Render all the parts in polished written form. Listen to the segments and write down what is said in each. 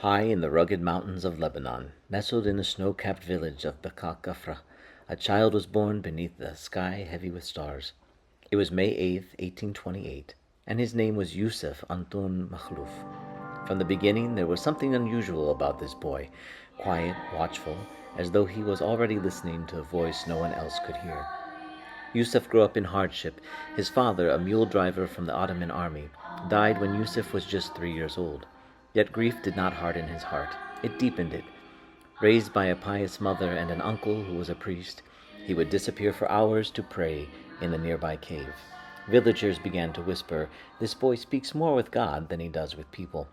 High in the rugged mountains of Lebanon, nestled in the snow-capped village of Bekak, a child was born beneath a sky heavy with stars. It was May 8th, 1828, and his name was Yusuf Antun Makhlouf. From the beginning, there was something unusual about this boy, quiet, watchful, as though he was already listening to a voice no one else could hear. Yusuf grew up in hardship. His father, a mule driver from the Ottoman army, died when Yusuf was just 3 years old. Yet grief did not harden his heart. It deepened it. Raised by a pious mother and an uncle who was a priest, he would disappear for hours to pray in a nearby cave. Villagers began to whisper, "This boy speaks more with God than he does with people."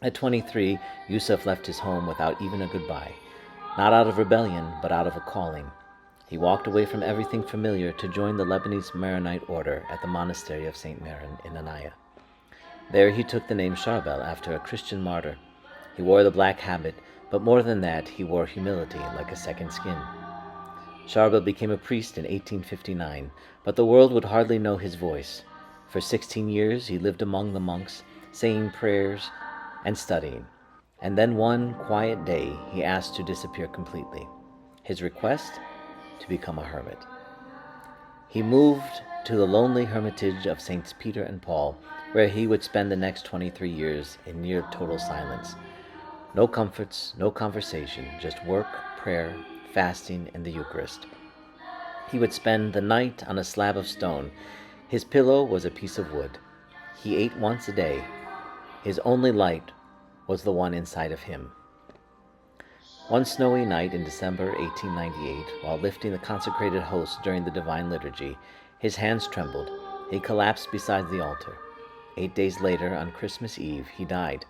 At 23, Yusuf left his home without even a goodbye. Not out of rebellion, but out of a calling. He walked away from everything familiar to join the Lebanese Maronite order at the monastery of St. Maron in Anaya. There he took the name Sharbel after a Christian martyr. He wore the black habit, but more than that, he wore humility like a second skin. Charbel became a priest in 1859, but the world would hardly know his voice. For 16 years he lived among the monks, saying prayers and studying. And then one quiet day he asked to disappear completely. His request? To become a hermit. He moved to the lonely hermitage of Saints Peter and Paul, where he would spend the next 23 years in near total silence. No comforts, no conversation, just work, prayer, fasting, and the Eucharist. He would spend the night on a slab of stone. His pillow was a piece of wood. He ate once a day. His only light was the one inside of him. One snowy night in December 1898, while lifting the consecrated host during the Divine Liturgy, his hands trembled. He collapsed beside the altar. 8 days later, on Christmas Eve, he died.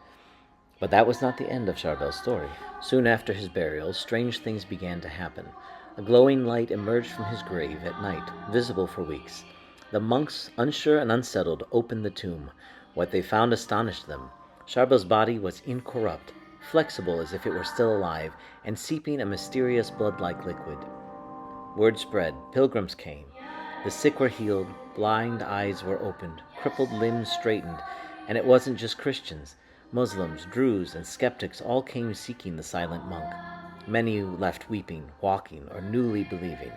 But that was not the end of Charbel's story. Soon after his burial, strange things began to happen. A glowing light emerged from his grave at night, visible for weeks. The monks, unsure and unsettled, opened the tomb. What they found astonished them. Charbel's body was incorrupt, flexible as if it were still alive, and seeping a mysterious blood-like liquid. Word spread. Pilgrims came. The sick were healed, blind eyes were opened, crippled limbs straightened, and it wasn't just Christians. Muslims, Druze, and skeptics all came seeking the silent monk. Many left weeping, walking, or newly believing.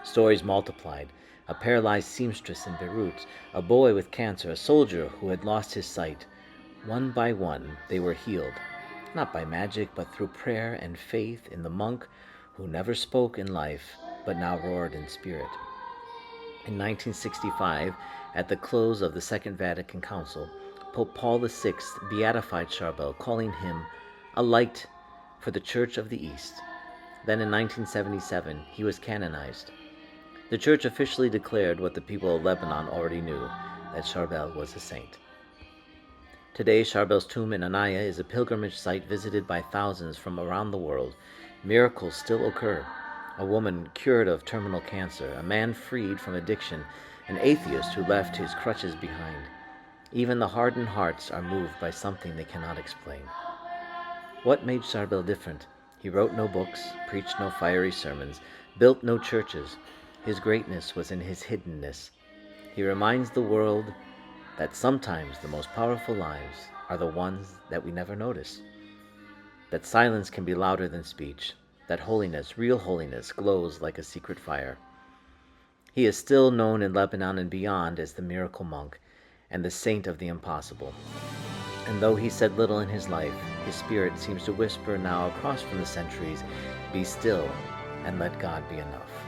Stories multiplied. A paralyzed seamstress in Beirut, a boy with cancer, a soldier who had lost his sight. One by one, they were healed. Not by magic, but through prayer and faith in the monk who never spoke in life, but now roared in spirit. In 1965, at the close of the Second Vatican Council, Pope Paul VI beatified Charbel, calling him a light for the Church of the East. Then in 1977, he was canonized. The Church officially declared what the people of Lebanon already knew, that Charbel was a saint. Today, Charbel's tomb in Anaya is a pilgrimage site visited by thousands from around the world. Miracles still occur. A woman cured of terminal cancer, a man freed from addiction, an atheist who left his crutches behind. Even the hardened hearts are moved by something they cannot explain. What made Charbel different? He wrote no books, preached no fiery sermons, built no churches. His greatness was in his hiddenness. He reminds the world that sometimes the most powerful lives are the ones that we never notice. That silence can be louder than speech. That holiness, real holiness, glows like a secret fire. He is still known in Lebanon and beyond as the miracle monk and the saint of the impossible. And though he said little in his life, his spirit seems to whisper now across from the centuries, "Be still and let God be enough."